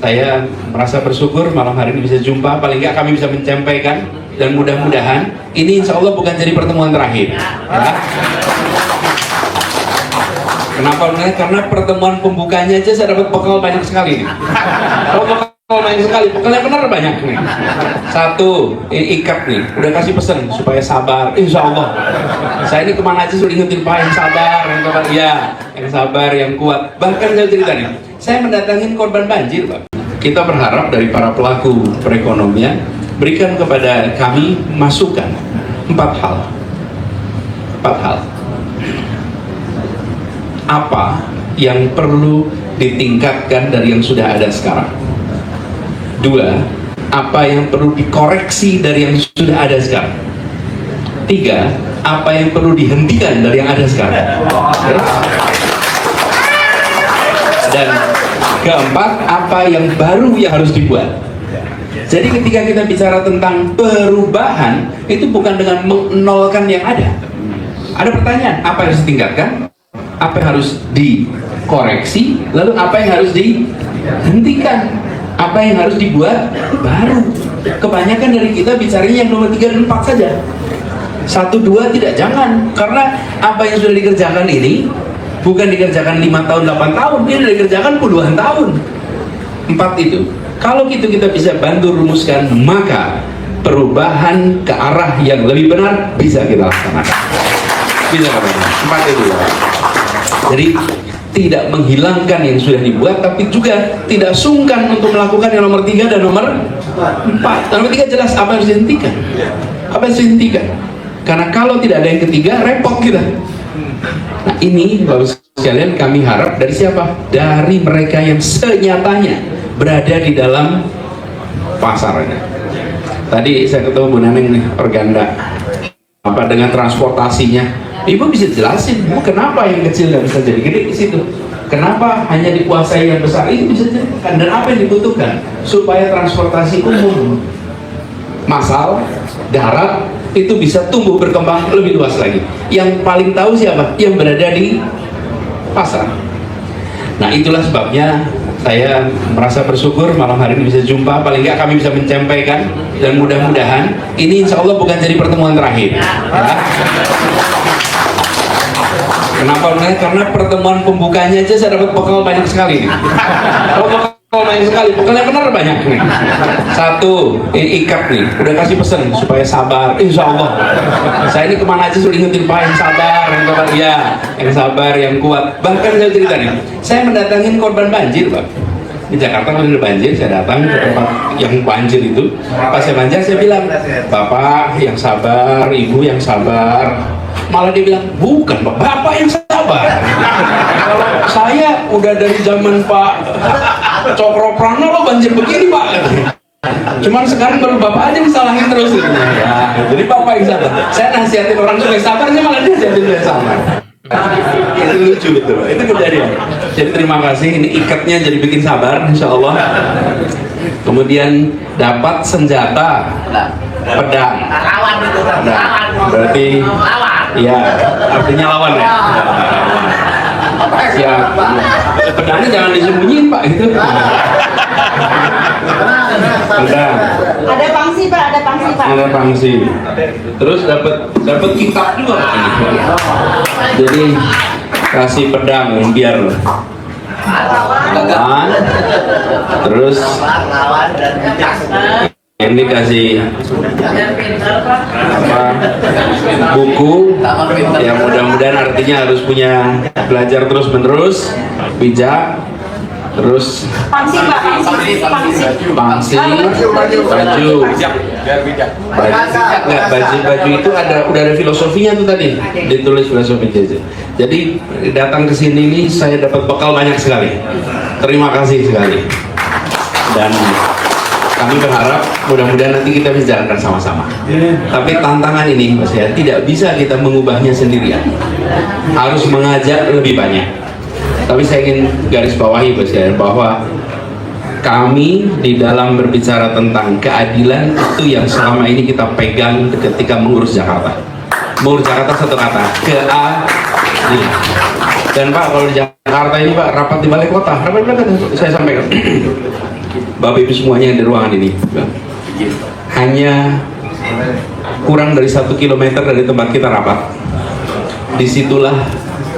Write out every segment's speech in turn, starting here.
Saya merasa bersyukur malam hari ini bisa jumpa, paling nggak kami bisa menyampaikan, dan mudah-mudahan ini insya Allah bukan jadi pertemuan terakhir ya. Kenapa? Karena pertemuan pembukanya aja saya dapat bekal banyak sekali nih. Bekal banyak sekali, bekalnya benar banyak nih. Satu, ikat nih, udah kasih pesan supaya sabar, insya Allah. Saya ini kemana aja sudah ingetin Pak, yang sabar, yang sabar, ya, yang sabar, yang kuat. Bahkan saya cerita nih, saya mendatangin korban banjir, Pak. Kita berharap dari para pelaku perekonomian berikan kepada kami masukan 4 hal. 4 hal. Apa yang perlu ditingkatkan dari yang sudah ada sekarang? 2, apa yang perlu dikoreksi dari yang sudah ada sekarang? 3, apa yang perlu dihentikan dari yang ada sekarang? Dan keempat, apa yang baru yang harus dibuat? Jadi ketika kita bicara tentang perubahan, itu bukan dengan menolkan yang ada. Ada pertanyaan, apa yang harus ditingkatkan? Apa yang harus dikoreksi? Lalu apa yang harus dihentikan? Apa yang harus dibuat baru? Kebanyakan dari kita bicaranya yang nomor 3 dan 4 saja. 1, 2 tidak, jangan. Karena apa yang sudah dikerjakan ini bukan dikerjakan 5 tahun, 8 tahun, ini dikerjakan puluhan tahun. 4 itu. Kalau gitu kita bisa bantu rumuskan, maka perubahan ke arah yang lebih benar bisa kita laksanakan. Bisa kan? 4 itu. Jadi tidak menghilangkan yang sudah dibuat, tapi juga tidak sungkan untuk melakukan yang nomor 3 dan nomor 4. Nomor 3 jelas apa yang harus dihentikan. Apa yang harus dihentikan? Karena kalau tidak ada yang ketiga, repot kita. Nah ini Bapak sekalian, kami harap dari siapa? Dari mereka yang senyatanya berada di dalam pasarnya. Tadi saya ketemu Bu Naneng nih, Organda, apa dengan transportasinya. Ibu bisa jelasin, kenapa yang kecil nggak bisa jadi gede di situ? Kenapa hanya dikuasai yang besar? Itu bisa dijelaskan. Dan apa yang dibutuhkan supaya transportasi umum, massal, darat itu bisa tumbuh berkembang lebih luas lagi. Yang paling tahu siapa? Yang berada di pasar. Nah itulah sebabnya saya merasa bersyukur malam hari ini bisa jumpa, paling nggak kami bisa menyampaikan, dan mudah-mudahan ini insya Allah bukan jadi pertemuan terakhir ya. Kenapa? Karena pertemuan pembukanya aja saya dapat bekal banyak sekali nih. Bekal banyak sekali, bekalnya benar banyak nih. 1, ikat nih, udah kasih pesan supaya sabar, insya Allah. Saya ini kemana aja sudah ingetin Pak, yang sabar, yang sabar, ya, yang sabar, yang kuat. Bahkan saya cerita nih, saya mendatangin korban banjir, Pak. Di Jakarta kalau ada banjir, saya datang ke tempat yang banjir itu. Pas saya banjir, saya bilang, Bapak yang sabar, Ibu yang sabar. Malah dia bilang, bukan Pak, Bapak yang sabar. Kalau saya udah dari zaman Pak Cokro Pranowo banjir begini Pak. Cuman sekarang baru Bapak aja disalahin terus. Ya, jadi Bapak yang sabar. Saya nasihatin orang supaya sabarnya malah dia jadi sabar. Itu lucu betul, itu kejadian. Jadi terima kasih, ini ikatnya jadi bikin sabar insya Allah. Kemudian dapat senjata pedang. Nah, berarti ya artinya lawan ya. Ya pedangnya jangan disembunyiin Pak gitu. Pedang. Ada pangsi Pak, ada pangsi Pak. Ada pangsi. Terus dapat kitab juga Pak ini. Jadi kasih pedang biar lawan. Terus ini kasih apa, buku yang mudah-mudahan artinya harus punya belajar terus menerus, bijak. Terus Pangsi Pak, pangsi. Baju. Baju itu udah ada filosofinya tuh tadi, ditulis filosofi aja. Jadi datang ke sini ini saya dapat bekal banyak sekali. Terima kasih sekali. Dan kami berharap mudah-mudahan nanti kita bisa jalankan sama-sama. Tapi tantangan ini Mas ya, tidak bisa kita mengubahnya sendirian. Harus mengajak lebih banyak. Tapi saya ingin garis bawahi Mas ya, bahwa kami di dalam berbicara tentang keadilan itu yang selama ini kita pegang ketika mengurus Jakarta. Mengurus Jakarta satu kata, keadilan. Dan Pak, kalau di Jakarta ini Pak, rapat di balai kota, saya sampaikan Bapak Ibu semuanya yang di ruangan ini, hanya kurang dari 1 kilometer dari tempat kita rapat, disitulah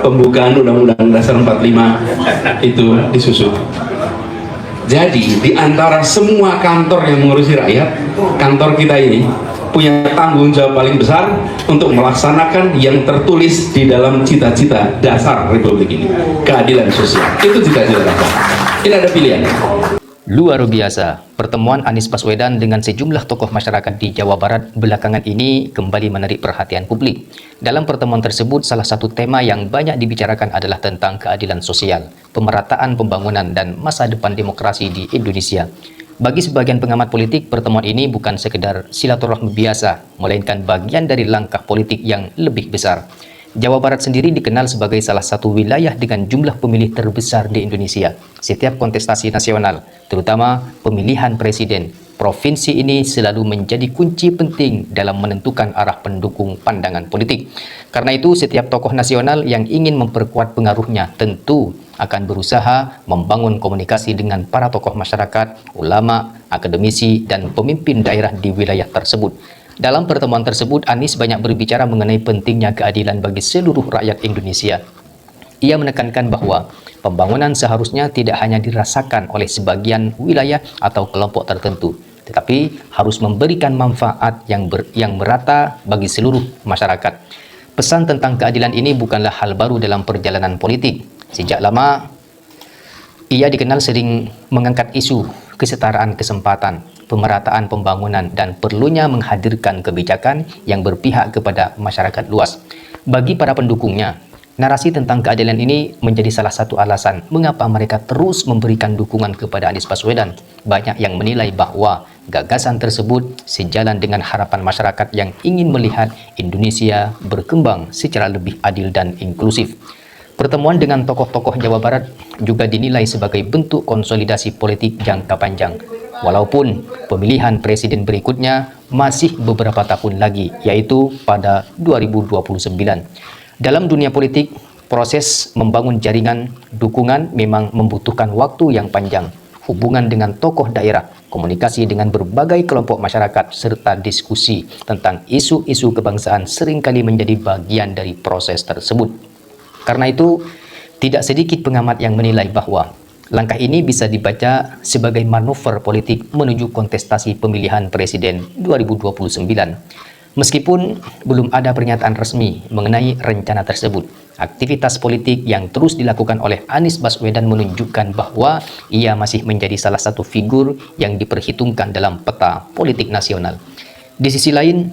pembukaan Undang-Undang Dasar 45 itu disusun. Jadi di antara semua kantor yang mengurusi rakyat, kantor kita ini punya tanggung jawab paling besar untuk melaksanakan yang tertulis di dalam cita-cita dasar Republik ini, keadilan sosial. Itu cita-cita dasar. Ini ada pilihan. Luar biasa, pertemuan Anies Baswedan dengan sejumlah tokoh masyarakat di Jawa Barat belakangan ini kembali menarik perhatian publik. Dalam pertemuan tersebut, salah satu tema yang banyak dibicarakan adalah tentang keadilan sosial, pemerataan pembangunan, dan masa depan demokrasi di Indonesia. Bagi sebagian pengamat politik, pertemuan ini bukan sekedar silaturahmi biasa, melainkan bagian dari langkah politik yang lebih besar. Jawa Barat sendiri dikenal sebagai salah satu wilayah dengan jumlah pemilih terbesar di Indonesia. Setiap kontestasi nasional, terutama pemilihan presiden, provinsi ini selalu menjadi kunci penting dalam menentukan arah pendukung pandangan politik. Karena itu, setiap tokoh nasional yang ingin memperkuat pengaruhnya tentu akan berusaha membangun komunikasi dengan para tokoh masyarakat, ulama, akademisi, dan pemimpin daerah di wilayah tersebut. Dalam pertemuan tersebut, Anies banyak berbicara mengenai pentingnya keadilan bagi seluruh rakyat Indonesia. Ia menekankan bahwa pembangunan seharusnya tidak hanya dirasakan oleh sebagian wilayah atau kelompok tertentu, tetapi harus memberikan manfaat yang merata bagi seluruh masyarakat. Pesan tentang keadilan ini bukanlah hal baru dalam perjalanan politik. Sejak lama, ia dikenal sering mengangkat isu kesetaraan kesempatan, pemerataan pembangunan, dan perlunya menghadirkan kebijakan yang berpihak kepada masyarakat luas. Bagi para pendukungnya, narasi tentang keadilan ini menjadi salah satu alasan mengapa mereka terus memberikan dukungan kepada Anies Baswedan. Banyak yang menilai bahwa gagasan tersebut sejalan dengan harapan masyarakat yang ingin melihat Indonesia berkembang secara lebih adil dan inklusif. Pertemuan dengan tokoh-tokoh Jawa Barat juga dinilai sebagai bentuk konsolidasi politik jangka panjang. Walaupun pemilihan presiden berikutnya masih beberapa tahun lagi, yaitu pada 2029. Dalam dunia politik, proses membangun jaringan dukungan memang membutuhkan waktu yang panjang. Hubungan dengan tokoh daerah, komunikasi dengan berbagai kelompok masyarakat, serta diskusi tentang isu-isu kebangsaan seringkali menjadi bagian dari proses tersebut. Karena itu, tidak sedikit pengamat yang menilai bahwa langkah ini bisa dibaca sebagai manuver politik menuju kontestasi pemilihan presiden 2029. Meskipun belum ada pernyataan resmi mengenai rencana tersebut, aktivitas politik yang terus dilakukan oleh Anies Baswedan menunjukkan bahwa ia masih menjadi salah satu figur yang diperhitungkan dalam peta politik nasional. Di sisi lain,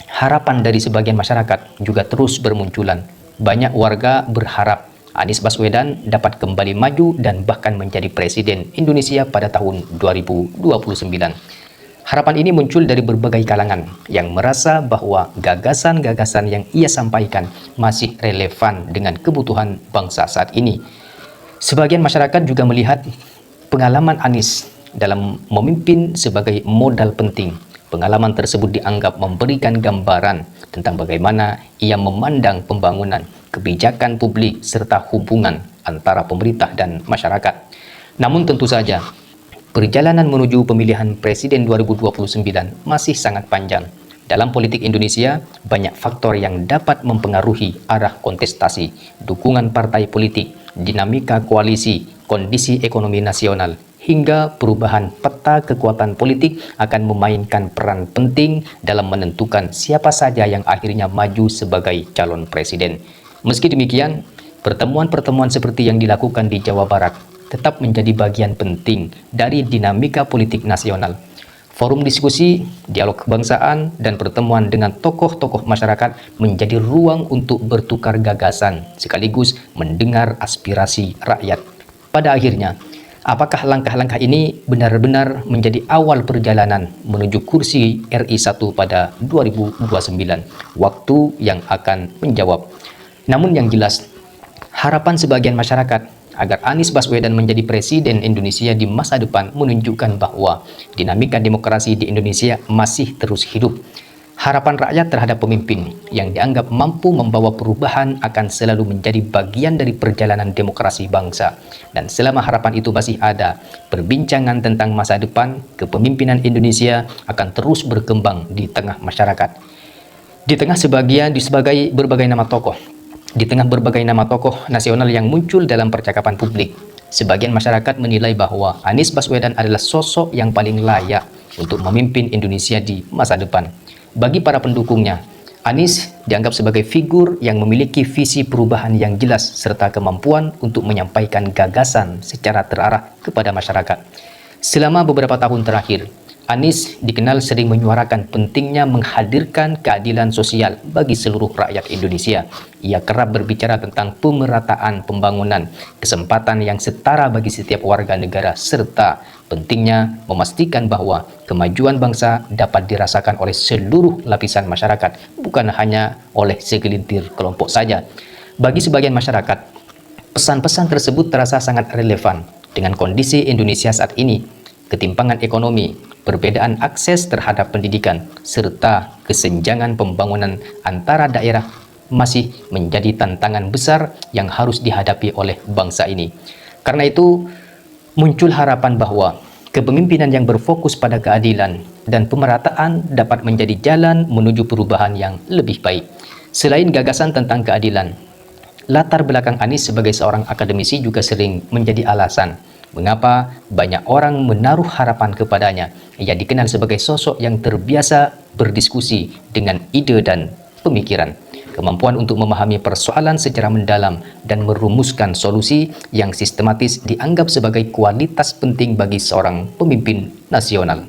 harapan dari sebagian masyarakat juga terus bermunculan. Banyak warga berharap Anies Baswedan dapat kembali maju dan bahkan menjadi presiden Indonesia pada tahun 2029. Harapan ini muncul dari berbagai kalangan yang merasa bahwa gagasan-gagasan yang ia sampaikan masih relevan dengan kebutuhan bangsa saat ini. Sebagian masyarakat juga melihat pengalaman Anies dalam memimpin sebagai modal penting. Pengalaman tersebut dianggap memberikan gambaran tentang bagaimana ia memandang pembangunan, kebijakan publik, serta hubungan antara pemerintah dan masyarakat. Namun tentu saja, perjalanan menuju pemilihan presiden 2029 masih sangat panjang. Dalam politik Indonesia, banyak faktor yang dapat mempengaruhi arah kontestasi, dukungan partai politik, dinamika koalisi, kondisi ekonomi nasional, hingga perubahan peta kekuatan politik akan memainkan peran penting dalam menentukan siapa saja yang akhirnya maju sebagai calon presiden. Meski demikian, pertemuan-pertemuan seperti yang dilakukan di Jawa Barat tetap menjadi bagian penting dari dinamika politik nasional. Forum diskusi, dialog kebangsaan, dan pertemuan dengan tokoh-tokoh masyarakat menjadi ruang untuk bertukar gagasan sekaligus mendengar aspirasi rakyat. Pada akhirnya, apakah langkah-langkah ini benar-benar menjadi awal perjalanan menuju kursi RI 1 pada 2029? Waktu yang akan menjawab. Namun yang jelas, harapan sebagian masyarakat agar Anies Baswedan menjadi presiden Indonesia di masa depan menunjukkan bahwa dinamika demokrasi di Indonesia masih terus hidup. Harapan rakyat terhadap pemimpin yang dianggap mampu membawa perubahan akan selalu menjadi bagian dari perjalanan demokrasi bangsa. Dan selama harapan itu masih ada, perbincangan tentang masa depan kepemimpinan Indonesia akan terus berkembang di tengah masyarakat. Di tengah berbagai nama tokoh, di tengah berbagai nama tokoh nasional yang muncul dalam percakapan publik, sebagian masyarakat menilai bahwa Anies Baswedan adalah sosok yang paling layak untuk memimpin Indonesia di masa depan. Bagi para pendukungnya, Anies dianggap sebagai figur yang memiliki visi perubahan yang jelas serta kemampuan untuk menyampaikan gagasan secara terarah kepada masyarakat. Selama beberapa tahun terakhir, Anies dikenal sering menyuarakan pentingnya menghadirkan keadilan sosial bagi seluruh rakyat Indonesia. Ia kerap berbicara tentang pemerataan pembangunan, kesempatan yang setara bagi setiap warga negara, serta pentingnya memastikan bahwa kemajuan bangsa dapat dirasakan oleh seluruh lapisan masyarakat, bukan hanya oleh segelintir kelompok saja. Bagi sebagian masyarakat, pesan-pesan tersebut terasa sangat relevan dengan kondisi Indonesia saat ini. Ketimpangan ekonomi, perbedaan akses terhadap pendidikan, serta kesenjangan pembangunan antara daerah masih menjadi tantangan besar yang harus dihadapi oleh bangsa ini. Karena itu, muncul harapan bahwa kepemimpinan yang berfokus pada keadilan dan pemerataan dapat menjadi jalan menuju perubahan yang lebih baik. Selain gagasan tentang keadilan, latar belakang Anies sebagai seorang akademisi juga sering menjadi alasan mengapa banyak orang menaruh harapan kepadanya. Ia dikenal sebagai sosok yang terbiasa berdiskusi dengan ide dan pemikiran. Kemampuan untuk memahami persoalan secara mendalam dan merumuskan solusi yang sistematis dianggap sebagai kualitas penting bagi seorang pemimpin nasional.